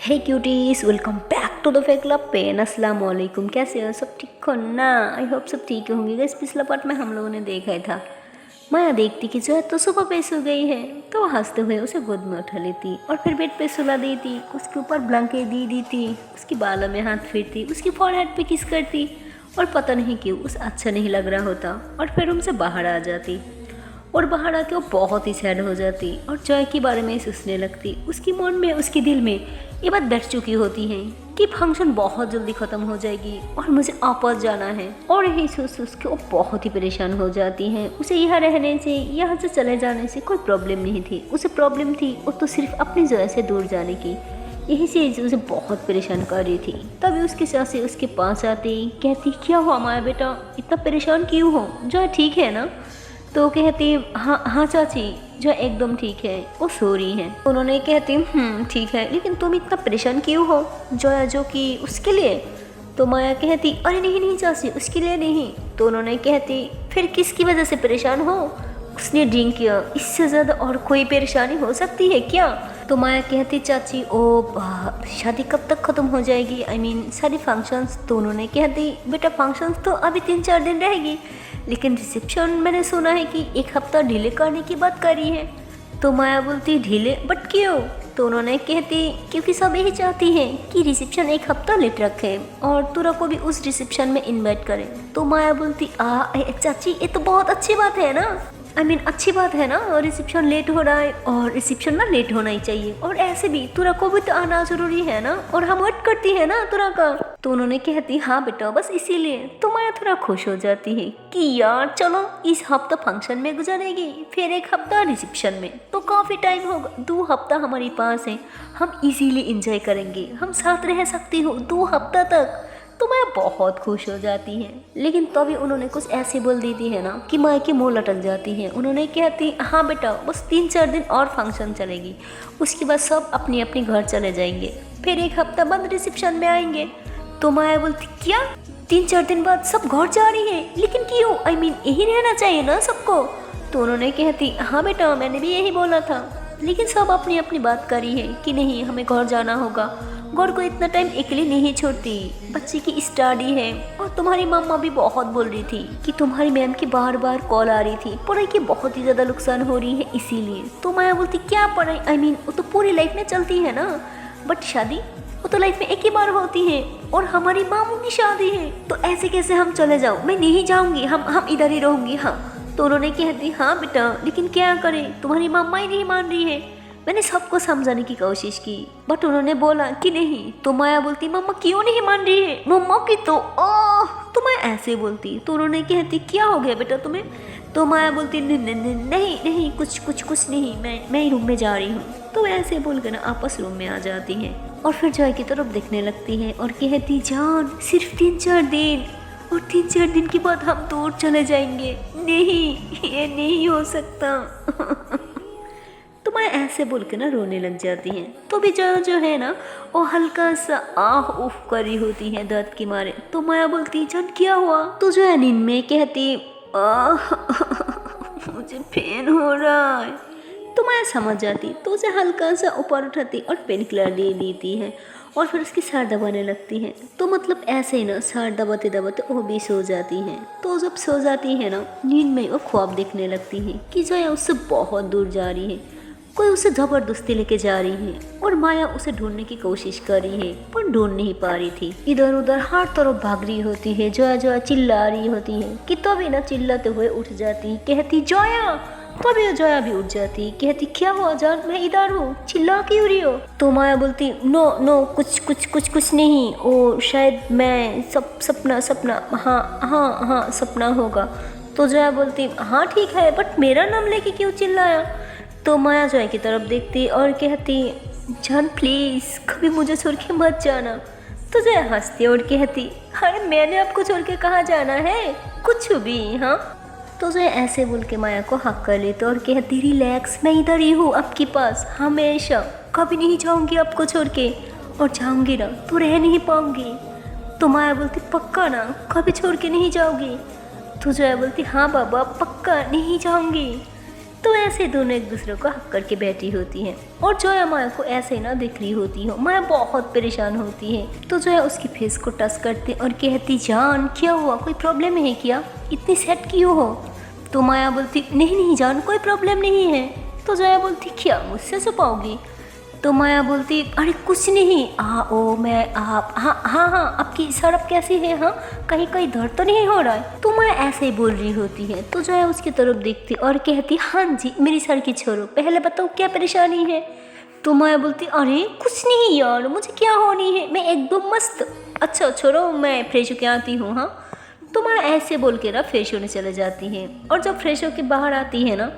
Hey cuties, welcome back to the fake club pen. अस्सलाम वालेकुम। कैसे हो? सब ठीक हो ना? आई होप सब ठीक होंगे। इस पिछला पार्ट में हम लोगों ने देखा ही था, माया देखती कि जो है तो सुबह पे सो गई है, तो वो हंसते हुए उसे गोद में उठा लेती और फिर बेड पे सुला देती, उसके ऊपर ब्लैंकेट दी दी थी, उसकी बालों में हाथ फेरती, उसकी फॉरहेड पे किस करती और पता नहीं क्यों उसे अच्छा नहीं लग रहा होता और फिर रूम से बाहर आ जाती और बाहर आके वो बहुत ही सैड हो जाती और जॉय के बारे में सोचने लगती। उसकी मन में, उसके दिल में ये बात बैठ चुकी होती है कि फंक्शन बहुत जल्दी ख़त्म हो जाएगी और मुझे वापस जाना है। और यही सोच सोच के वो बहुत ही परेशान हो जाती है। उसे यहाँ रहने से, यहाँ से चले जाने से कोई प्रॉब्लम नहीं थी। उसे प्रॉब्लम थी वो तो सिर्फ अपनी जॉय से दूर जाने की। यही चीज़ उसे बहुत परेशान कर रही थी। तभी उसकी सासी उसके पास आती, कहती क्या हुआ माया बेटा, इतना परेशान क्यों हो? जॉय ठीक है ना? तो कहती हाँ हाँ चाची, जो एकदम ठीक है, वो सो रही है। उन्होंने कहती ठीक है, लेकिन तुम इतना परेशान क्यों हो? जो कि उसके लिए? तो माया कहती अरे नहीं नहीं चाची, उसके लिए नहीं। तो उन्होंने कहती फिर किसकी वजह से परेशान हो? उसने ड्रिंक किया, इससे ज़्यादा और कोई परेशानी हो सकती है क्या? तो माया कहती चाची शादी कब तक ख़त्म हो जाएगी? आई मीन सारी फंक्शंस। तो उन्होंने कहती बेटा फंक्शंस तो अभी 3-4 दिन रहेगी, लेकिन रिसेप्शन मैंने सुना है कि 1 हफ्ता डिले करने की बात करी है। तो माया बोलती डिले, बट क्यों? तो उन्होंने कहती क्योंकि सब यही चाहती हैं कि रिसेप्शन 1 हफ्ता लेट रखे और तुरा को भी उस रिसेप्शन में इनवाइट करें। तो माया बोलती चाची ये तो बहुत अच्छी बात है ना, आई मीन अच्छी बात है ना, रिसेप्शन लेट हो रहा है और रिसेप्शन ना लेट होना ही चाहिए, और ऐसे भी तुरा को भी तो आना जरूरी है ना, और हम वेट करती है ना तुरा का। तो उन्होंने कहती हाँ बेटा बस इसीलिए। तो माया थोड़ा खुश हो जाती है कि यार चलो इस हफ्ता फंक्शन में गुजरेगी, फिर 1 हफ्ता रिसेप्शन में, तो काफ़ी टाइम होगा। 2 हफ्ता हमारे पास है, हम इजीली इंजॉय करेंगे, हम साथ रह सकती हो 2 हफ्ता तक। तो माया बहुत खुश हो जाती है। लेकिन तभी उन्होंने कुछ ऐसे बोल देती है ना कि माया की मुँह लटक जाती है। उन्होंने कहती हाँ बेटा बस 3-4 दिन और फंक्शन चलेगी, उसके बाद सब अपनी अपनी घर चले जाएंगे, फिर 1 हफ्ता बाद रिसेप्शन में आएंगे। तो माया बोलती क्या 3-4 दिन बाद सब घर जा रही है? लेकिन क्यों? आई मीन यही रहना चाहिए ना सबको। तो उन्होंने कहती हाँ बेटा मैंने भी यही बोला था, लेकिन सब अपनी अपनी बात करी है कि नहीं हमें घर जाना होगा, घर को इतना टाइम अकेले नहीं छोड़ती, बच्चे की स्टडी है, और तुम्हारी मम्मा भी बहुत बोल रही थी कि तुम्हारी मैम की बार बार कॉल आ रही थी, पढ़ाई की बहुत ही ज़्यादा नुकसान हो रही है इसीलिए। तो माया बोलती क्या पढ़ाई? आई मीन वो तो पूरी लाइफ में चलती है ना, बट शादी वो तो लाइफ में एक ही बार होती है, और हमारी मामू की शादी है, तो ऐसे कैसे हम चले जाओ? मैं नहीं जाऊँगी, हम इधर ही रहूँगी। हाँ। तो उन्होंने कहती हाँ बेटा लेकिन क्या करें, तुम्हारी मम्मा ही नहीं मान रही है। मैंने सबको समझाने की कोशिश की, बट उन्होंने बोला कि नहीं। तो माया बोलती मम्मा क्यों नहीं मान रही है? मम्मा की तो मैं ऐसे बोलती। तो उन्होंने कहती क्या हो गया बेटा तुम्हें? तो माया बोलती नहीं कुछ नहीं, मैं रूम में जा रही हूँ। तो ऐसे बोल कर ना आपस रूम में आ जाती है और फिर जॉय की तरफ देखने लगती है और कहती जान सिर्फ 3-4 दिन, और 3-4 दिन के बाद हम दूर चले जाएंगे। नहीं ये नहीं हो सकता। तो मैं ऐसे बोल के ना रोने लग जाती हैं। तो भी जो है ना वो हल्का सा आह उफ करी होती है दर्द के मारे। तो माया बोलती जान क्या हुआ? तो जो है नींद में कहती मुझे पेन हो रहा है। तो मैं समझ जाती, तो उसे हल्का सा ऊपर उठाती और पेन किलर दे देती है और फिर उसकी सर दबाने लगती है। तो मतलब ऐसे ही ना सर दबाते दबाते वो भी सो जाती है। तो जब सो जाती है ना नींद में वो ख्वाब देखने लगती है कि जो है उससे बहुत दूर जा रही है, कोई उसे जबरदस्ती लेके जा रही है, और माया उसे ढूंढने की कोशिश कर रही है पर ढूंढ नहीं पा रही थी। इधर उधर हर तरफ भाग रही होती है, जोया चिल्ला रही होती है कि तभी ना चिल्लाते हुए उठ जाती, कहती जोया। तभी जोया भी उठ जाती, कहती क्या हुआ जान, मैं इधर हूँ, चिल्ला क्यों रही हो? तो माया बोलती नो कुछ नहीं, ओ शायद मैं सपना हाँ सपना होगा। तो जोया बोलती हाँ ठीक है, बट मेरा नाम लेके क्यों चिल्लाया? तो माया जॉय की तरफ देखती और कहती जान प्लीज़ कभी मुझे छोड़ के मत जाना। तो जॉय हंसती और कहती अरे मैंने आपको छोड़ के कहाँ जाना है, कुछ भी। हाँ। तो जॉय ऐसे बोल के माया को हक कर लेती और कहती रिलैक्स, मैं इधर ही हूँ आपके पास हमेशा, कभी नहीं जाऊँगी आपको छोड़ के, और जाऊँगी ना तो रह नहीं पाऊँगी। तो माया बोलती पक्का ना, कभी छोड़ के नहीं जाओगी? तो जॉय बोलती हाँ बाबा पक्का नहीं जाऊँगी। तो ऐसे दोनों एक दूसरे को हक करके बैठी होती हैं और जोया माया को ऐसे ना दिख रही होती है। माया बहुत परेशान होती है तो जोया उसकी फेस को टच करती और कहती, जान क्या हुआ, कोई प्रॉब्लम है क्या, इतनी सैड क्यों हो? तो माया बोलती, नहीं नहीं जान, कोई प्रॉब्लम नहीं है। तो जोया बोलती, क्या मुझसे छुपाओगी? तो माया बोलती, अरे कुछ नहीं, मैं आप, हाँ हाँ हाँ, आपकी सड़क कैसी है, हाँ कहीं कहीं दर्द तो नहीं हो रहा है? तो माया ऐसे ही बोल रही होती है। तो जोया उसकी तरफ देखती और कहती, हाँ जी मेरी सर की छोड़ो, पहले बताओ क्या परेशानी है? तो माया बोलती, अरे कुछ नहीं यार, मुझे क्या होनी है, मैं एकदम मस्त। अच्छा छोड़ो, मैं फ्रेश होके आती हूँ। हाँ, तो माया ऐसे बोल के ना फ्रेश होने चले जाती है और जब फ्रेश होके बाहर आती है ना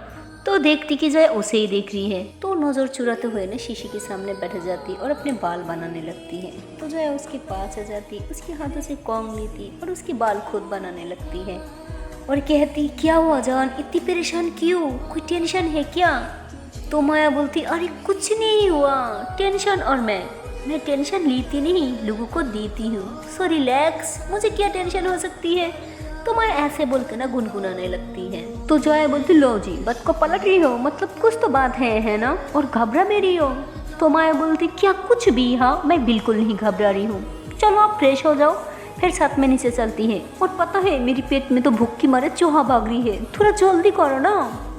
तो देखती कि जोया उसे ही देख रही है। तो नज़र चुराते हुए ना शीशे के सामने बैठ जाती और अपने बाल बनाने लगती है। तो जोया उसके पास आ जाती, उसके हाथों से कॉन्ग लेती और उसके बाल खुद बनाने लगती है और कहती, क्या हुआ जान, इतनी परेशान क्यों, कोई टेंशन है क्या? तो माया बोलती, अरे कुछ नहीं हुआ, टेंशन और मैं टेंशन लेती नहीं, लोगों को देती हूँ, सो रिलैक्स, मुझे क्या टेंशन हो सकती है? तो मैं ऐसे बोल के ना गुनगुनाने लगती है। तो जोया बोलती, लो जी बात को पलट रही हो, मतलब कुछ तो बात है ना, और घबरा भी रही हो? तो माया बोलती, क्या कुछ भी, हाँ मैं बिल्कुल नहीं घबरा रही हूँ, चलो आप फ्रेश हो जाओ, फिर साथ में नीचे चलती है। और पता है मेरी पेट में तो भूख की मारे चूहा भाग रही है, थोड़ा जल्दी करो ना।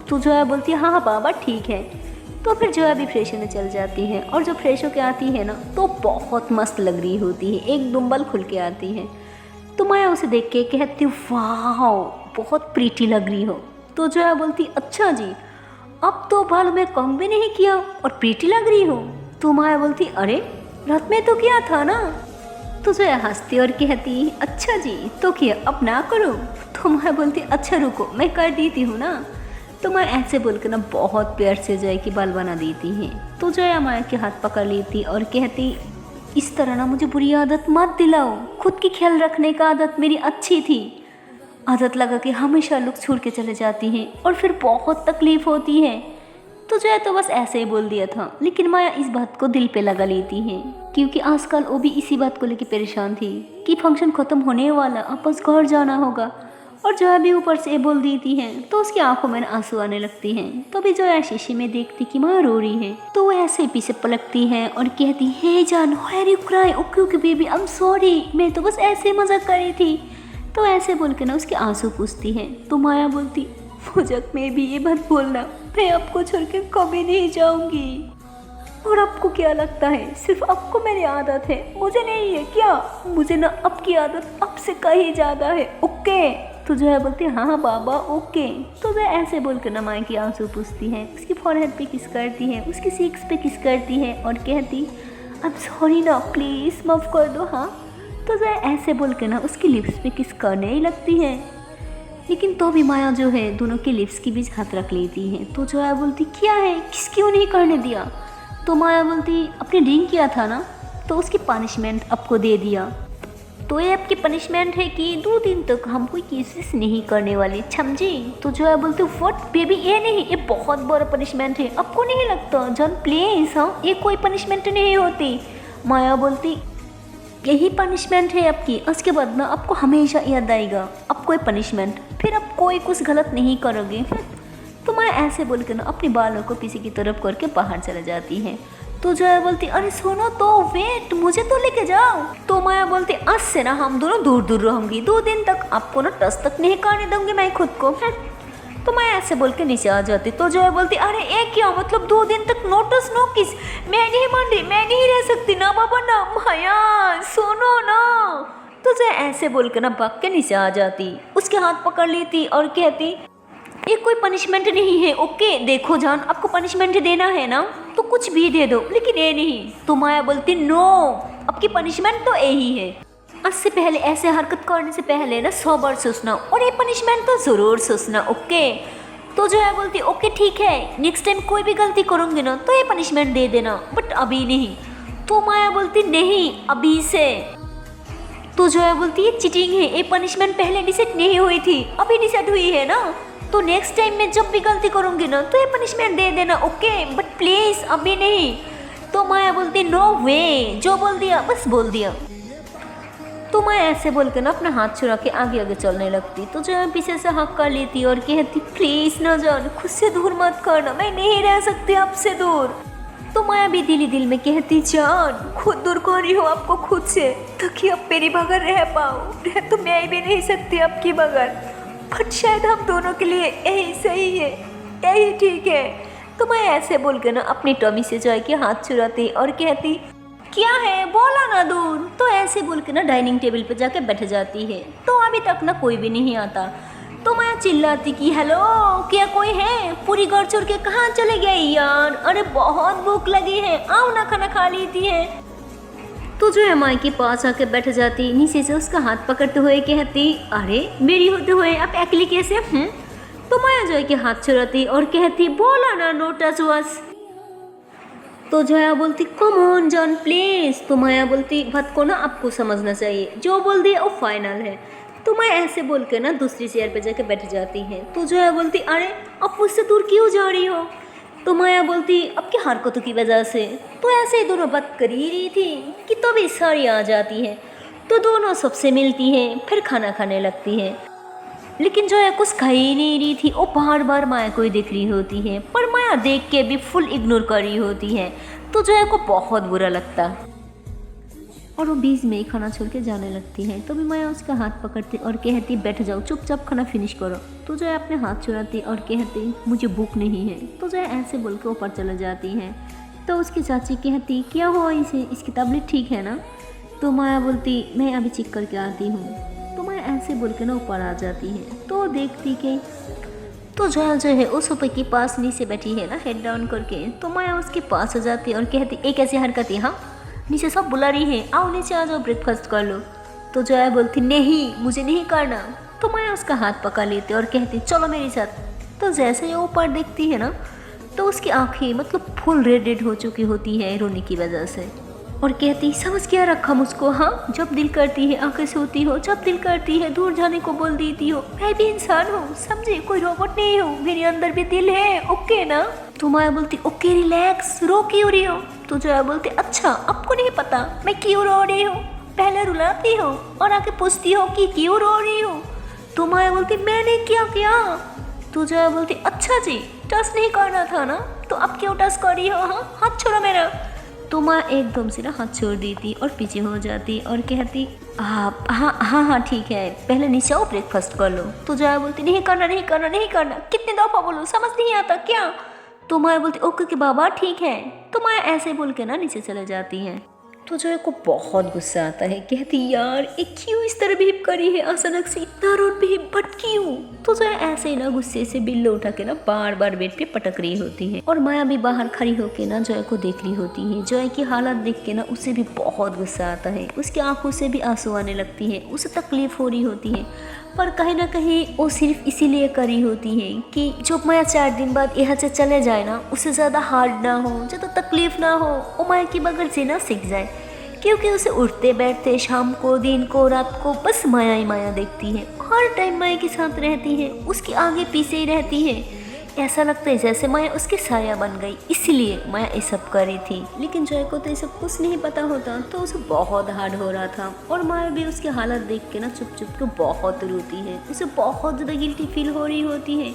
तो जोया बोलती है, हाँ हाँ बाबा ठीक है। तो फिर जोया भी फ्रेश होने चल जाती है और जब फ्रेश होके आती है ना तो बहुत मस्त लग रही होती है, एक दुम्बल खुल के आती है। तो माया उसे देख के कहती, वाह बहुत प्रीटी लग रही हो। तो जोया बोलती, अच्छा जी, अब तो बाल में कम भी नहीं किया और प्रीटी लग रही हो। तो माया बोलती, अरे रात में तो किया था ना। तो जोया हंसती और कहती, अच्छा जी तो किया, अब ना करो। तो माया बोलती, अच्छा रुको मैं कर देती हूँ ना। तो माया ऐसे बोल के ना बहुत प्यार से जोया की बाल बना देती है। तो जोया माया के हाथ पकड़ लेती और कहती, इस तरह ना मुझे बुरी आदत मत दिलाओ, खुद की ख्याल रखने का आदत मेरी अच्छी थी, आदत लगा के हमेशा लोग छोड़ के चले जाती हैं और फिर बहुत तकलीफ होती है। तो जोया तो बस ऐसे ही बोल दिया था, लेकिन माया इस बात को दिल पे लगा लेती है क्योंकि आजकल वो भी इसी बात को लेकर परेशान थी कि फंक्शन खत्म होने वाला, आपस घर जाना होगा, और जोया भी ऊपर से बोल देती है तो उसकी आंखों में आंसू आने लगती हैं। तो भी जोया शीशे में देखती कि माँ रो रही है तो वो ऐसे ही पीछे पलटती है और कहती, हे जान why are you crying, okay okay baby I am sorry, मैं तो बस ऐसे मजाक कर रही थी। तो ऐसे बोल के ना उसके आंसू पूछती है। तो माया बोलती, मजाक में भी ये मत बोलना, मैं आपको छोड़ के कभी नहीं जाऊंगी। और आपको क्या लगता है सिर्फ आपको मेरी आदत है, मुझे नहीं है क्या? मुझे ना आपकी आदत आपसे कहीं ज़्यादा है, ओके? तो जोया बोलती है, हाँ हाँ बाबा ओके। तो वह ऐसे बोल कर ना माया की आंसू पूछती है, उसकी फॉरहेड पे किस करती है, उसकी सीक्स पे किस करती है और कहती, आई एम सॉरी ना, प्लीज़ माफ़ कर दो। हाँ, तो वह ऐसे बोल के ना उसकी लिप्स पे किस करने ही लगती है, लेकिन तो भी माया जो है दोनों के लिप्स के बीच हाथ रख लेती है। तो जोया बोलती, क्या है, किस क्यों नहीं करने दिया? तो माया बोलती, अपने ड्रिंक किया था ना तो उसकी पनिशमेंट आपको दे दिया, तो ये आपकी पनिशमेंट है कि 2 दिन तक हम कोई केसेस नहीं करने वाले, समझी? तो जोया बोलती, व्हाट बेबी, ये नहीं, ये बहुत बड़ा पनिशमेंट है, आपको नहीं लगता? जॉन प्लीज, हाँ ये कोई पनिशमेंट नहीं होती। माया बोलती, यही पनिशमेंट है आपकी, उसके बाद ना आपको हमेशा याद आएगा आपको ये पनिशमेंट, फिर आप कोई कुछ गलत नहीं करोगे। तो माया ऐसे बोल के ना अपने बालों को पीछे की तरफ करके बाहर चले जाती है। तो जोया बोलती, अरे सुनो तो, वेट, मुझे तो लेके जाओ। तो माया बोलती, आज से ना हम दोनों दूर दूर रहूंगी, 2 दिन तक आपको ना टच तक नहीं करने दूंगी मैं खुद को। तो माया ऐसे बोल के नीचे आ जाती। तो जोया बोलती, अरे एक क्या मतलब 2 दिन तक नो टच नो किस, मैं नहीं मान रही, मैं नहीं रह सकती ना बाबा ना, माया सुनो ना। तो जोया ऐसे बोल के ना भाग के नीचे आ जाती, उसके हाथ पकड़ लेती और कहती, ये कोई पनिशमेंट नहीं है, ओके? देखो जान, आपको पनिशमेंट देना है ना तो कुछ भी दे दो, लेकिन ये नहीं। तो माया बोलती, नो, आपकी पनिशमेंट तो यही है, आज से पहले ऐसे हरकत करने से पहले ना 100 बार सोचना और ये पनिशमेंट तो ज़रूर सोचना, ओके? तो जोया बोलती, ओके ठीक है, नेक्स्ट टाइम कोई भी गलती करूँगी ना तो ये पनिशमेंट दे देना, बट अभी नहीं। तो माया बोलती, नहीं अभी से। तो जोया बोलती, ये चीटिंग है, ये पनिशमेंट पहले डिसाइड नहीं हुई थी, अभी डिसाइड हुई है ना, तो नेक्स्ट टाइम मैं जब भी गलती करूँगी ना तो ये पनिशमेंट दे देना, ओके? बट प्लीज़ अभी नहीं। तो माया बोलती, नो वे, जो बोल दिया बस बोल दिया। तो मैं ऐसे बोल के ना अपना हाथ छुड़ा के आगे आगे चलने लगती। तो जो है पीछे से हक्का लेती और कहती प्लीज़ ना जान, खुद से दूर मत करना, मैं नहीं रह सकती आपसे दूर। तो माया भी दिल ही दिल में कहती जान खुद दूर कर रही हो आपको खुद से, ताकि अब मेरी बगैर रह पाओ। रह तो मैं भी नहीं सकती आपकी बगैर, बट शायद हम दोनों के लिए यही सही है, यही ठीक है। तो मैं ऐसे बोल के ना अपनी टॉमी से जॉय के हाथ छुड़ाती और कहती क्या है बोला ना दूर। तो ऐसे बोल के ना डाइनिंग टेबल पे जाके बैठ जाती है। तो अभी तक ना कोई भी नहीं आता। तो मैं चिल्लाती कि हेलो क्या कोई है, पूरी घर छोड़ के कहाँ चले गए यार, अरे बहुत भूख लगी है, आओ ना खाना खा लेती है। तो जो है माई के पास आके बैठ जाती, नीचे से उसका हाथ पकड़ते हुए कहती अरे मेरी होते हुए आप अकेली कैसे। तो माया जॉय के हाथ छुड़ाती और कहती बोला ना नो टच वस। तो जया बोलती कम ऑन जॉन प्लीज। तो माया बोलती बात को ना आपको समझना चाहिए, जो बोल दिया वो फाइनल है। तो मैं ऐसे बोल के ना दूसरी चेयर पे जाके बैठ जाती है। तो जया बोलती अरे अब मुझसे दूर क्यों जा रही हो। तो माया बोलती अब की हरकतों की वजह से। तो ऐसे ही दोनों बात कर ही रही थी कि तभी सारी आ जाती है। तो दोनों सबसे मिलती हैं, फिर खाना खाने लगती है। लेकिन जो है कुछ खा ही नहीं रही थी, वो बार बार माया को ही देख रही होती है, पर माया देख के भी फुल इग्नोर कर रही होती है। तो जो है को बहुत बुरा लगता और वो बीच में ही खाना छोड़ के जाने लगती है। तो भी माया उसका हाथ पकड़ती और कहती बैठ जाओ चुपचाप खाना फिनिश करो। तो जो है अपने हाथ छुड़ाती और कहती मुझे भूख नहीं है। तो जो है ऐसे बोल के ऊपर चले जाती हैं। तो उसकी चाची कहती क्या हुआ इसे, इसकी तबीयत ठीक है ना। तो माया बोलती मैं अभी चेक करके आती हूँ। तो मैं ऐसे बोल के ना ऊपर आ जाती है। तो देखती कि तो जया जो है उस सोफे के पास नीचे बैठी है ना हेड डाउन करके। तो माया उसके पास आ जाती और कहती एक ऐसी हरकत है, हाँ नीचे सब बुला रही है, आओ नीचे आ जाओ ब्रेकफास्ट कर लो। तो जया बोलती नहीं मुझे नहीं करना। तो माया उसका हाथ पकड़ लेती और कहती चलो मेरे साथ। तो जैसे ही ऊपर देखती है ना तो उसकी आंखें मतलब फुल रेड हो चुकी होती है रोने की वजह से, और कहती समझ क्या रखा मुझको, हाँ जब दिल करती है आंखें सोती हो, जब दिल करती है दूर जाने को बोल देती हो। मैं भी इंसान हूँ समझे, कोई रोबोट नहीं हूँ, मेरे अंदर भी दिल है, ओके ना। तो माया बोलती ओके रिलैक्स, रो क्यों रही हो। तो जया बोलती अच्छा आपको नहीं पता मैं क्यों रो रही हूँ, पहले रुलाती हो और आके पूछती हो कि क्यों रो रही हो। तो माया बोलती मैंने क्या किया। तो जया बोलती अच्छा जी टच नहीं करना था ना, तो अब क्यों टच कर रही हो, हाँ हाथ छोड़ो मेरा। तो माँ एकदम से ना हाथ छोड़ देती और पीछे हो जाती और कहती आप हाँ हाँ हाँ ठीक है पहले नीचे आओ ब्रेकफास्ट कर लो। तो जया बोलती नहीं करना नहीं करना नहीं करना, कितने दफ़ा बोलूँ समझ नहीं आता क्या। तो माया बोलती ओके के बाबा ठीक है। तो माया ऐसे बोल के ना नीचे चले जाती हैं। तो जया को बहुत गुस्सा आता है, कहती यार ये क्यों इस तरह बिहेव करी है, अचानक से इतना रूड बिहेव बट क्यों। तो जया ऐसे ही ना गुस्से से बिल्लो उठा के ना बार बार बेड पे पटक रही होती है और माया भी बाहर खड़ी होके ना जया को देख रही होती है। जया की हालत देख के ना उसे भी बहुत गुस्सा आता है, उसकी आंखों से भी आंसू आने लगती है, उसे तकलीफ हो रही होती है, पर कहीं ना कहीं वो सिर्फ इसीलिए करी होती है कि जब माया 4 दिन बाद यहाँ से चले जाए ना उसे ज़्यादा हार्ड ना हो, ज़्यादा तकलीफ ना हो, वो माया की बगैर जीना सीख जाए। क्योंकि उसे उठते बैठते शाम को दिन को रात को बस माया ही माया देखती है, हर टाइम माया के साथ रहती है, उसके आगे पीछे ही रहती है। ऐसा लगता है जैसे माया उसकी साया बन गई, इसलिए माया ये सब कर रही थी। लेकिन जय को तो ये सब कुछ नहीं पता होता, तो उसे बहुत हार्ड हो रहा था और माया भी उसकी हालत देख के ना चुप चुप के बहुत रोती है, उसे बहुत ज़्यादा गिल्टी फील हो रही होती है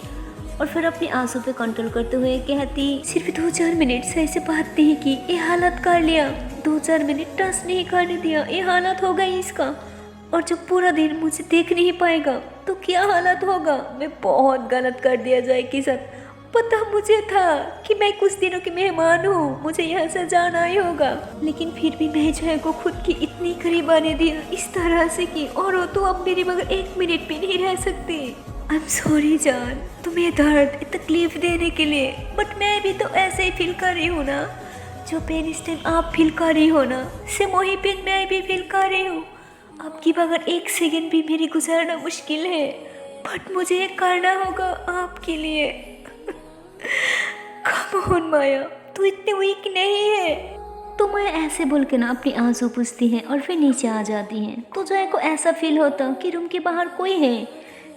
और फिर अपने आंसू पे कंट्रोल करते हुए कहती सिर्फ 2-4 मिनट से ऐसे बात नहीं की, ये हालत कर लिया, 2-4 मिनट टच नहीं करने दिया, ये हालत हो गई इसका, और जब पूरा दिन मुझे देख नहीं पाएगा तो क्या हालत होगा। मैं बहुत गलत कर दिया जय के साथ, पता मुझे था कि मैं कुछ दिनों की मेहमान हूँ, मुझे यहाँ से जाना ही होगा, लेकिन फिर भी मैं जय को खुद की इतनी करीब आने दिया इस तरह से कि और वो तो अब मेरे बगैर 1 मिनट भी नहीं रह सकती। आई एम सॉरी जान तुम्हें दर्द तकलीफ देने के लिए, बट मैं भी तो ऐसे ही फील कर रही हूँ ना, जो पेन इस टाइम आप फील कर रही हो ना, सेम वही पेन मैं भी फील कर रही हूँ। आपकी बगैर 1 सेकंड भी मेरी गुजारना मुश्किल है, बट मुझे ये करना होगा आपके लिए। कम ऑन माया, तू इतनी वीक नहीं है। तो मैं ऐसे बोल के ना अपनी आंसू पूछती है और फिर नीचे आ जाती हैं। तो जय को ऐसा फील होता कि रूम के बाहर कोई है,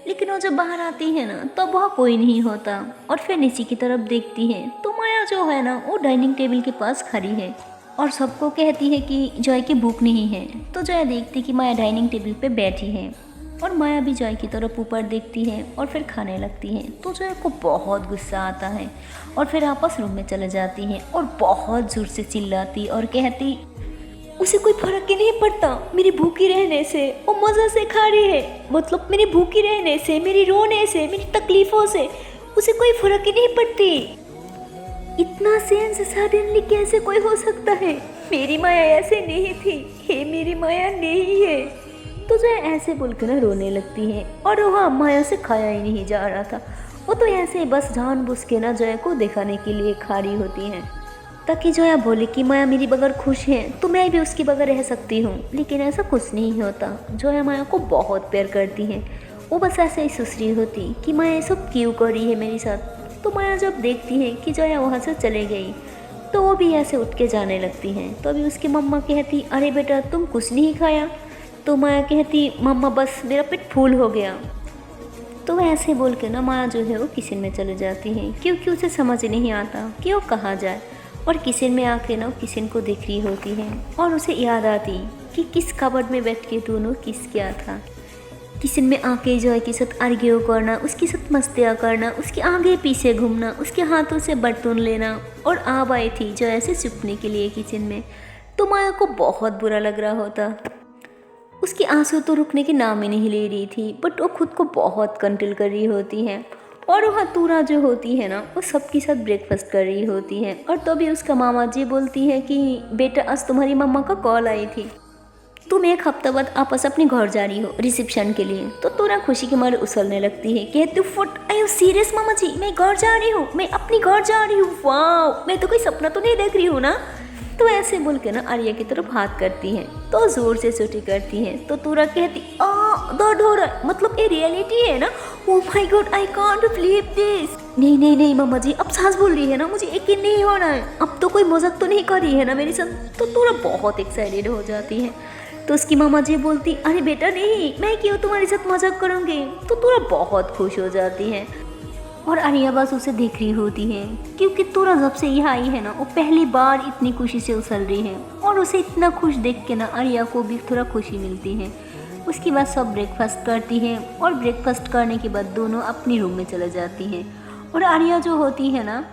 लेकिन वो जब बाहर आती है ना तो वहाँ कोई नहीं होता और फिर नीचे की तरफ देखती है तो माया जो है ना वो डाइनिंग टेबल के पास खड़ी है। और सबको कहती है कि जॉय की भूख नहीं है। तो जॉय देखती कि माया डाइनिंग टेबल पे बैठी है और माया भी जॉय की तरफ ऊपर देखती है और फिर खाने लगती है। तो जॉय को बहुत गुस्सा आता है और फिर आपस रूम में चले जाती है और बहुत ज़ोर से चिल्लाती और कहती, उसे कोई फर्क ही नहीं पड़ता मेरी भूखी रहने से, वो मज़े से खा रही है, मतलब मेरी भूखी रहने से, मेरी रोने से, मेरी तकलीफ़ों से उसे कोई फर्क ही नहीं पड़ती। इतना सेंस सडनली कैसे कोई हो सकता है? मेरी माया ऐसे नहीं थी, हे मेरी माया नहीं है। तो जो ऐसे बोल के ना रोने लगती है और वहाँ माया से खाया ही नहीं जा रहा था। वो तो ऐसे बस जानबूझ के ना जया को दिखाने के लिए खा रही होती है ताकि जया बोले कि माया मेरी बगैर खुश है तो मैं भी उसकी बगैर रह सकती हूँ। लेकिन ऐसा कुछ नहीं होता। जया माया को बहुत प्यार करती है। वो बस ऐसे ही सोच रही होती कि माया ये सब क्यों कर रही है मेरे साथ। तो माया जब देखती है कि जया वहाँ से चले गई तो वो भी ऐसे उठ के जाने लगती है। तो अभी उसकी मम्मा कहती, अरे बेटा तुम कुछ नहीं खाया? तो माया कहती, मम्मा बस मेरा पेट फूल हो गया। तो ऐसे बोल के ना माया जो है वो किचन में चले जाती है क्योंकि उसे समझ नहीं आता कि वो कहाँ जाए। और किचन में आके ना किचन को देख रही होती है और उसे याद आती कि किस कबर्ड में बैठ के दोनों किस क्या था। किचन में आके जॉय के साथ आर्ग्यू करना, उसके साथ मस्तियाँ करना, उसके आगे पीछे घूमना, उसके हाथों से बर्तन लेना। और आप आई थी जॉय से छुपने के लिए किचन में। तो माया को बहुत बुरा लग रहा होता। उसकी आंसू तो रुकने के नाम ही नहीं ले रही थी, बट वो खुद को बहुत कंट्रोल कर रही होती है। और वहाँ तूरा जो होती है ना वो सबके साथ ब्रेकफास्ट कर रही होती है। और तो भी उसका मामा जी बोलती है कि बेटा आज तुम्हारी मम्मा का कॉल आई थी, तुम एक हफ्ता बाद आपस अपने घर जा रही हो रिसेप्शन के लिए। तो तूरा खुशी के मारे उछलने लगती है, कहती फुट आई यू सीरियस मामा जी, मैं घर जा रही हूँ, मैं अपनी घर जा रही हूँ, वाह मैं तो कोई सपना तो नहीं देख रही हूँ ना। तो ऐसे बोल के ना आर्या की तरफ हाथ करती है तो जोर से चोटी करती है। तो तूरा कहती दर्द हो रहा है, मतलब ये रियलिटी है ना? Oh my God I can't believe this. नहीं नहीं नहीं मामा जी अब सांस बोल रही है ना, मुझे यकीन नहीं हो रहा है, अब तो कोई मजाक तो नहीं कर रही है ना मेरे साथ। तो तूरा बहुत एक्साइटेड हो जाती है। तो उसकी मामा जी बोलती, अरे बेटा नहीं मैं क्यों तुम्हारे साथ मजाक करूँगी। तो तूरा बहुत खुश हो जाती है और आर्या बस उसे देख रही होती है क्योंकि तूरा जब से यहाँ आई है ना वो पहली बार इतनी खुशी से उछल रही है। और उसे इतना खुश देख के ना आर्या को भी थोड़ा खुशी मिलती है। उसके बाद सब ब्रेकफास्ट करती है और ब्रेकफास्ट करने के बाद दोनों अपनी रूम में चले जाती हैं। और आर्या जो होती है ना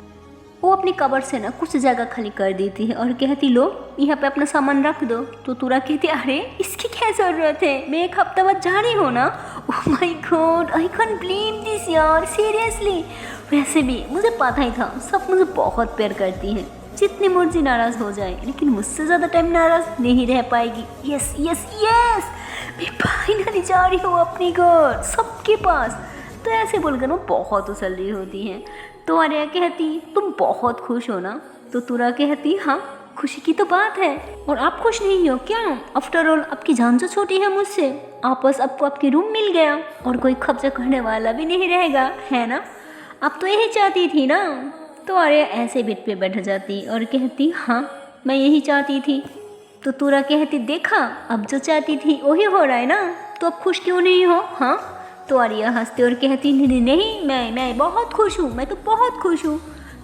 वो अपनी कबर्ड से ना कुछ जगह खाली कर देती है और कहती, लो यहाँ पे अपना सामान रख दो। तो तूरा कहती, अरे इसकी क्या ज़रूरत है, मैं एक हफ्ता बाद जा रही हूँ ना। Oh my God I can't believe this यार, सीरियसली। वैसे भी मुझे पता ही था सब मुझे बहुत प्यार करती हैं, जितनी मर्जी नाराज़ हो जाए लेकिन मुझसे ज़्यादा टाइम नाराज़ नहीं रह पाएगी। यस यस यस मैं फाइनली जा रही हूँ अपनी घर सबके पास। तो ऐसे बोलकर वो बहुत उछल रही होती हैं। तो आर्या कहती, तुम बहुत खुश हो ना? तो तूरा कहती, हाँ खुशी की तो बात है। और आप खुश नहीं हो क्या? आफ्टर ऑल आपकी जान जो छोटी है मुझसे, आपस आपको आपकी रूम मिल गया और कोई कब्जा करने वाला भी नहीं रहेगा, है ना? आप तो यही चाहती थी ना? तो आर्या ऐसे बेड पे बैठ जाती और कहती, हाँ मैं यही चाहती थी। तो तूरा कहती, देखा अब जो चाहती थी वही हो रहा है ना, तो अब खुश क्यों नहीं हो? हाँ। तो आर्या हंसती और कहती, नहीं नहीं मैं बहुत खुश हूँ, मैं तो बहुत खुश हूँ।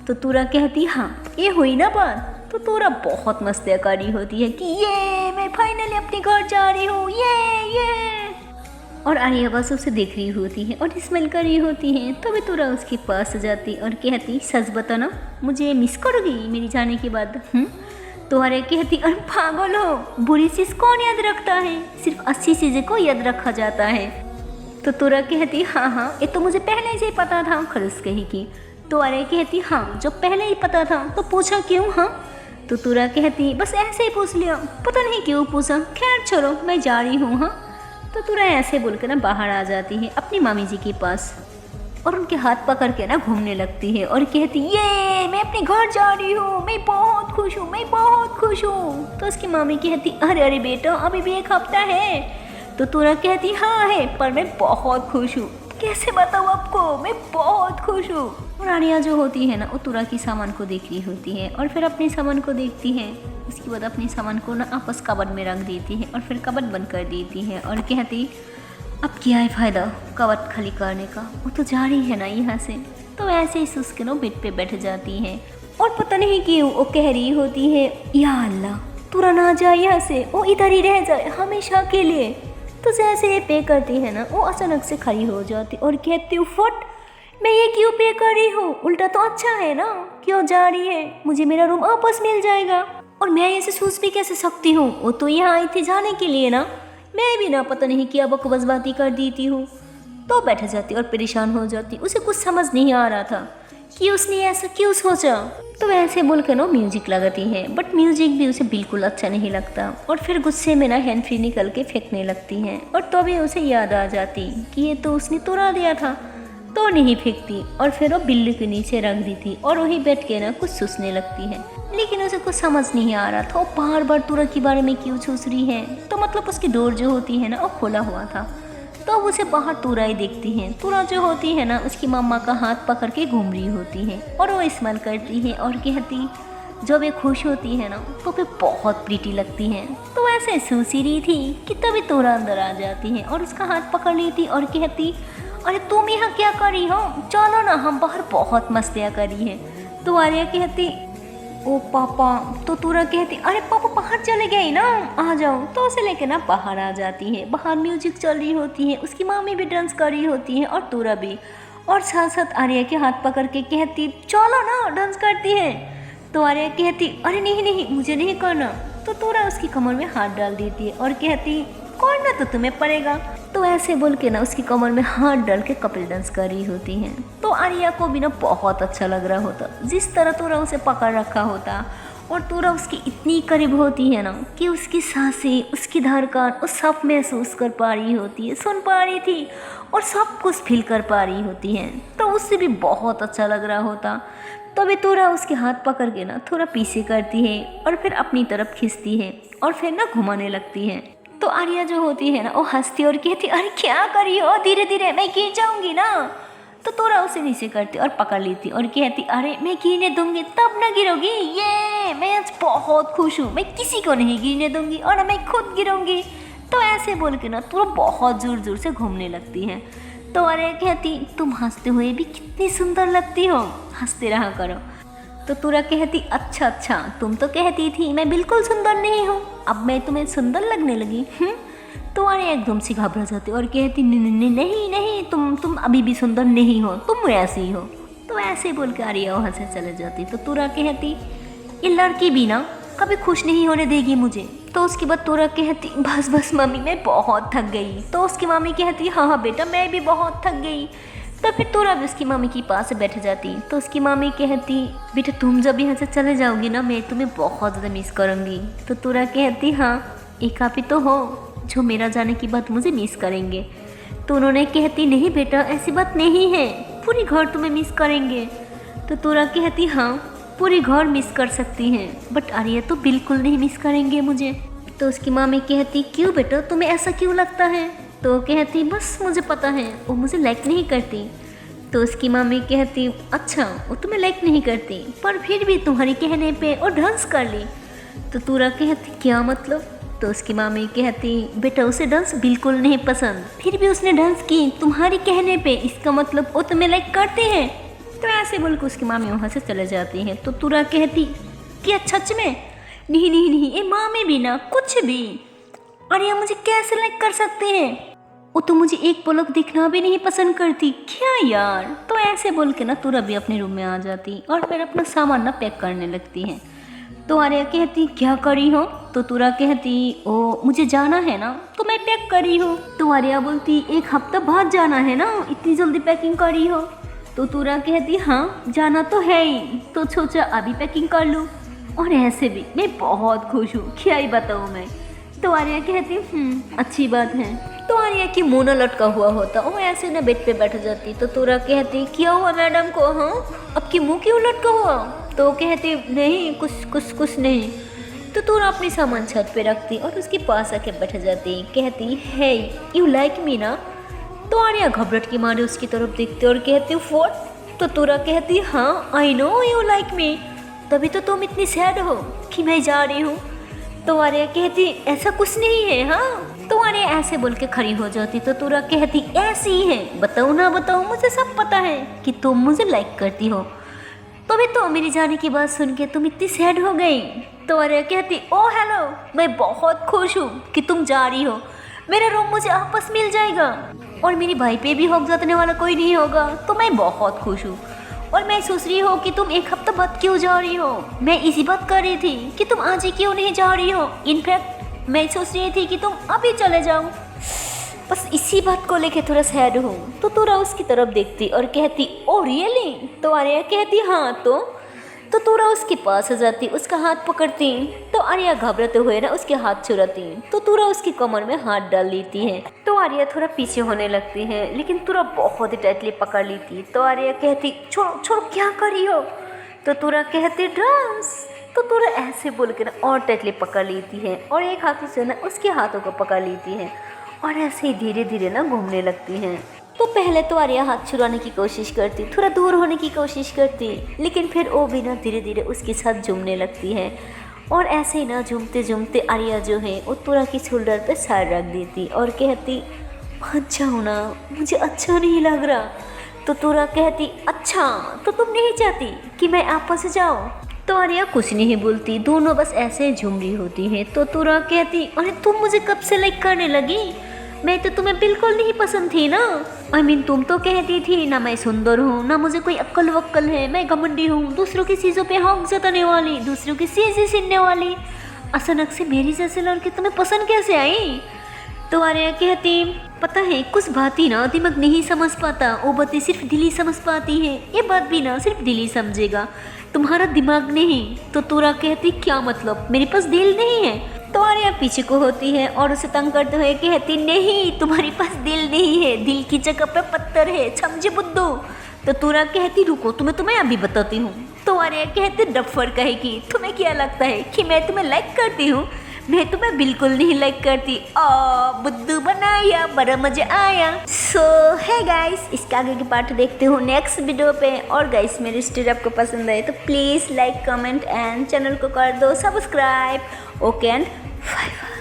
तो तूरा कहती, हाँ ये हुई ना बात। तो तूरा बहुत मस्तियाँ कर रही होती है कि ये मैं फाइनली अपने घर जा रही हूँ, ये। और आर्या बस उसे देख रही होती है और स्मेल कर रही होती है। तभी तूरा उसके पास जाती और कहती, सच बताना मुझे मिस करोगी मेरी जाने के बाद? तो आर्या कहती, अरे पागल हो, बुरी चीज़ कौन याद रखता है, सिर्फ अच्छी चीज़ें को याद रखा जाता है। तो तूरा कहती, हाँ ये तो मुझे पहले से ही पता था, खलूस कही की। तो आर्या कहती, हाँ जब पहले ही पता था तो पूछा क्यों? हाँ। तो तूरा कहती, बस ऐसे ही पूछ लिया, पता नहीं क्यों पूछा, खैर छोड़ो मैं जा रही हूँ। हाँ। तो तूरा ऐसे बोल के ना बाहर आ जाती है अपनी मामी जी के पास और उनके हाथ पकड़ के ना घूमने लगती है और कहती, ये मैं अपने घर जा रही हूँ, मैं बहुत खुश हूँ, मैं बहुत खुश हूँ। तो उसकी मामी कहती, अरे अरे बेटा अभी भी एक हफ्ता है। तो तूरा कहती, हाँ है पर मैं बहुत खुश हूँ, कैसे बताऊँ आपको, मैं बहुत खुश हूँ। और आर्या जो होती है ना वो तूरा की सामान को देख रही होती है और फिर अपने सामान को देखती है। उसके बाद अपने सामान को ना आपस कबर्ड में रख देती है और फिर कबर्ड बंद कर देती है और कहती, अब क्या है फ़ायदा कबर्ड खाली करने का, वो तो जा रही है ना यहाँ से। तो ऐसे ही सुस्के नो बेड पे बैठ जाती है और पता नहीं क्यों वो कह रही होती है, या अल्लाह तूरा ना जाए यहाँ से, वो इधर ही रह जाए हमेशा के लिए। तो जैसे ये पे करती है ना, वो अचानक से खड़ी हो जाती और कहती हूँ, फट मैं ये क्यों पे कर रही हूँ, उल्टा तो अच्छा है ना, क्यों जा रही है, मुझे मेरा रूम वापस मिल जाएगा। और मैं ऐसे सोच भी कैसे सकती हूँ, वो तो यहाँ आई थी जाने के लिए ना, मैं भी ना पता नहीं क्या बकवासबाती कर देती हूँ। तो बैठ जाती और परेशान हो जाती, उसे कुछ समझ नहीं आ रहा था कि उसने ऐसा क्यों सोचा। तो वैसे बोल के ना म्यूजिक लगाती है, बट म्यूजिक भी उसे बिल्कुल अच्छा नहीं लगता और फिर गुस्से में ना हैंड फ्री निकल के फेंकने लगती है। और तो भी उसे याद आ जाती कि ये तो उसने तुरा दिया था, तो नहीं फेंकती और फिर वो बिल्ली के नीचे रख दी थी और वहीं बैठ के ना कुछ सोचने लगती है। लेकिन उसे कुछ समझ नहीं आ रहा था वो बार बार तुरा के बारे में क्यों सोच रही है। तो मतलब उसकी डोर जो होती है ना वो खोला हुआ था, तो अब उसे बाहर तुरा ही देखती है। तुरा जो होती है ना उसकी मम्मा का हाथ पकड़ के घूम रही होती है और वो स्माइल करती है और कहती, जब वे खुश होती है ना तो फिर बहुत प्रीटी लगती है। तो ऐसे सोच ही रही थी कि तभी तुरा अंदर आ जाती है और उसका हाथ पकड़ लेती और कहती, अरे तुम यहाँ क्या कर रही हो, चलो ना हम बाहर बहुत मस्तियाँ करी है। तो आर्या कहती, ओ पापा। तो तुरा कहती, अरे पापा बाहर चले गए ना, आ जाओ। तो उसे लेके ना बाहर आ जाती है। बाहर म्यूजिक चल रही होती है, उसकी मामी भी डांस कर रही होती है और तुरा भी, और साथ साथ आर्या के हाथ पकड़ के कहती, चलो ना डांस करती है। तो आर्या कहती, अरे नहीं नहीं मुझे नहीं करना। तो तुरा उसकी कमर में हाथ डाल देती है और कहती, करना तो तुम्हें पड़ेगा। तो ऐसे बोल के ना उसकी कमर में हाथ डाल के कपिल डांस कर रही होती हैं। तो आर्या को भी ना बहुत अच्छा लग रहा होता, जिस तरह तुरा उसे पकड़ रखा होता और तुरा उसकी इतनी करीब होती है ना कि उसकी सांसें, उसकी धड़कन वो सब महसूस कर पा रही होती है, सुन पा रही थी और सब कुछ फील कर पा रही होती है। तो उससे भी बहुत अच्छा लग रहा होता। तभी तुरा उसके हाथ पकड़ के ना थोड़ा पीछे करती है और फिर अपनी तरफ खींचती है और फिर ना घुमाने लगती है। तो आर्या जो होती है ना वो हंसती और कहती, अरे क्या करी हो, धीरे धीरे मैं गिर जाऊंगी ना। तो तुरा उसे नीचे करती और पकड़ लेती और कहती, अरे मैं गिरने दूंगी तब ना गिरोगी, ये मैं आज बहुत खुश हूँ, मैं किसी को नहीं गिरने दूंगी और मैं खुद गिरूंगी। तो ऐसे बोल के ना तुरा बहुत जोर जोर से घूमने लगती है। तो आर्या कहती, तुम हंसते हुए भी कितनी सुंदर लगती हो, हंसते रहा करो। तो तुरा कहती, अच्छा तुम तो कहती थी मैं बिल्कुल सुंदर नहीं हूँ, अब मैं तुम्हें सुंदर लगने लगी। तो आर्या एकदम से घबरा जाती और कहती, नहीं नहीं तुम अभी भी सुंदर नहीं हो, तुम ऐसी ही हो। तो ऐसे बोल के आर्या वहाँ से चले जाती। तो तुरा कहती, ये लड़की भी ना कभी खुश नहीं होने देगी मुझे। तो उसके बाद तुरा कहती, बस मम्मी मैं बहुत थक गई। तो उसकी मम्मी कहती, हाँ बेटा मैं भी बहुत थक गई। तो फिर तुरा भी उसकी मम्मी के पास बैठ जाती। तो उसकी मम्मी कहती, बेटा तुम जब यहाँ से चले जाओगी ना मैं तुम्हें बहुत ज़्यादा मिस करूँगी। तो तुरा कहती, हाँ एक आप ही तो हो जो मेरा जाने की बात मुझे मिस करेंगे। तो उन्होंने कहती, नहीं बेटा ऐसी बात नहीं है, पूरी घर तुम्हें मिस करेंगे। तो तुरा कहती, हाँ पूरी घर मिस कर सकती हैं, बट आर्या तो बिल्कुल नहीं मिस करेंगे मुझे। तो उसकी मम्मी कहती, क्यों बेटा तुम्हें ऐसा क्यों लगता है। तो कहती, बस मुझे पता है वो मुझे लाइक नहीं करती। तो उसकी मम्मी कहती, अच्छा वो तुम्हें लाइक नहीं करती, पर फिर भी तुम्हारे कहने पे वो डांस कर ली। तो तुरा कहती, क्या मतलब। तो उसकी मम्मी कहती, बेटा उसे डांस बिल्कुल नहीं पसंद, फिर भी उसने डांस की तुम्हारे कहने पे, इसका मतलब वो तुम्हें लाइक करते हैं। तो ऐसे बोल के उसकी मम्मी वहाँ से चले जाती हैं। तो तुरा कहती, कि सच में, नहीं ये मामी भी ना कुछ भी, अरे मुझे कैसे लाइक कर सकते हैं, वो तो मुझे एक पलक देखना भी नहीं पसंद करती, क्या यार। तो ऐसे बोल के ना तुरा भी अपने रूम में आ जाती और फिर अपना सामान ना पैक करने लगती है। तो आर्या कहती, क्या करी हो। तो तुरा कहती, ओ मुझे जाना है ना तो मैं पैक करी हूँ। तो आर्या बोलती, एक हफ्ता बाद जाना है ना, इतनी जल्दी पैकिंग करी हो। तो तुरा कहती, हाँ जाना तो है ही, तो सोचा अभी पैकिंग कर लूँ, और ऐसे भी मैं बहुत खुश हूँ, क्या ही बताऊँ मैं। तो आर्या कहती, अच्छी बात है। तो आर्या की मुँह न लटका हुआ होता, वो ऐसे ना बेड पे बैठ जाती। तो तुरा कहती, क्या हुआ मैडम को, हाँ आपकी मुँह क्यों लटका हुआ। तो कहती, नहीं कुछ नहीं। तो तुरा अपनी सामान छत पे रखती और उसके पास आके बैठ जाती, कहती, है यू लाइक मी ना। तो आर्या घबराहट की मारे उसकी तरफ देखती और कहती, व्हाट। तो तुरा कहती, हाँ I know you like me, तभी तो तुम इतनी सैड हो कि मैं जा रही हूँ। तो आर्या कहती, ऐसा कुछ नहीं है। हाँ तो आर्या ऐसे बोल के खड़ी हो जाती। तो तुरा कहती, ऐसी ही है, बताओ ना बताओ, मुझे सब पता है कि तुम मुझे लाइक करती हो। तो भी तो मेरी जाने की बात सुन के तुम इतनी सैड हो गई। तो आर्या कहती, ओ हेलो, मैं बहुत खुश हूँ कि तुम जा रही हो, मेरा रूम मुझे वापस मिल जाएगा और मेरे भाई पे भी हक जतने वाला कोई नहीं होगा, तो मैं बहुत खुश हूँ। और मैं सोच रही हूँ कि तुम एक हफ्ता बाद क्यों जा रही हो। मैं इसी बात कर रही थी कि तुम आज ही क्यों नहीं जा रही हो। इनफैक्ट मैं सोच रही थी कि तुम अभी चले जाओ। बस इसी बात को लेके थोड़ा सैड हूँ। तो तूरा उसकी तरफ देखती और कहती, ओ रियली। तो आर्या कहती, हाँ। तो तूरा उसके पास आ जाती, उसका हाथ पकड़ती। तो आर्या घबराते हुए ना उसके हाथ चुराती। तो तूरा उसकी कमर में हाथ डाल लेती है। तो आर्या थोड़ा पीछे होने लगती है, लेकिन तूरा बहुत ही टाइटली पकड़ लेती। तो आर्या कहती, छोड़ो छोड़ो, क्या कर रही हो। तो तूरा कहती, डांस। तो तूरा ऐसे बोल के ना और टाइटली पकड़ लेती है और एक हाथ से ना उसके हाथों को पकड़ लेती है और ऐसे ही धीरे धीरे ना घूमने लगती हैं। तो पहले तो आर्या हाथ छुड़ाने की कोशिश करती, थोड़ा दूर होने की कोशिश करती, लेकिन फिर वो भी ना धीरे धीरे उसके साथ झूमने लगती है। और ऐसे ही ना झूमते झूमते आर्या जो है वो तूरा की शोल्डर पे सर रख देती और कहती, मत जाओ ना, मुझे अच्छा नहीं लग रहा। तो तूरा कहती, अच्छा तो तुम नहीं चाहती कि मैं आपस जाऊँ। तो आर्या कुछ नहीं बोलती, दोनों बस ऐसे झूम रही होती हैं। तो तूरा कहती, अरे तुम मुझे कब से लाइक करने लगी, मैं तो तुम्हें बिल्कुल नहीं पसंद थी ना। तुम तो कहती थी ना मैं सुंदर हूँ, ना मुझे कोई अक्ल वक्ल है, मैं घमंडी हूँ, दूसरों की चीज़ों पे हक जताने वाली, दूसरों की चीज़ें छीनने वाली। अचानक से मेरी जैसे लड़की तुम्हें पसंद कैसे आई। तो आर्या कहती, पता है कुछ बात ही ना दिमाग नहीं समझ पाता, वो बातें सिर्फ दिल ही समझ पाती है, ये बात भी ना सिर्फ दिल ही समझेगा, तुम्हारा दिमाग नहीं। तो तूरा कहती, क्या मतलब, मेरे पास दिल नहीं है। तो आर्या पीछे को होती है और उसे तंग करते हुए कहती, नहीं तुम्हारे पास दिल नहीं है, दिल की जगह पे पत्थर है, समझे बुद्धू। तो तूरा कहती, रुको तुम्हें अभी बताती हूँ। तो आर्या कहती, डफर कहेगी, तुम्हें क्या लगता है कि मैं तुम्हें लाइक करती हूँ, मैं तुम्हें बिल्कुल नहीं लाइक करती। बुद्धू बनाया, बड़ा मजा आया। सो है गाइस, इसका आगे की पार्ट देखते हो नेक्स्ट वीडियो पे। और गाइस मेरी स्टोरी आपको पसंद आए तो please like comment and channel को कर दो subscribe. Okay and bye bye.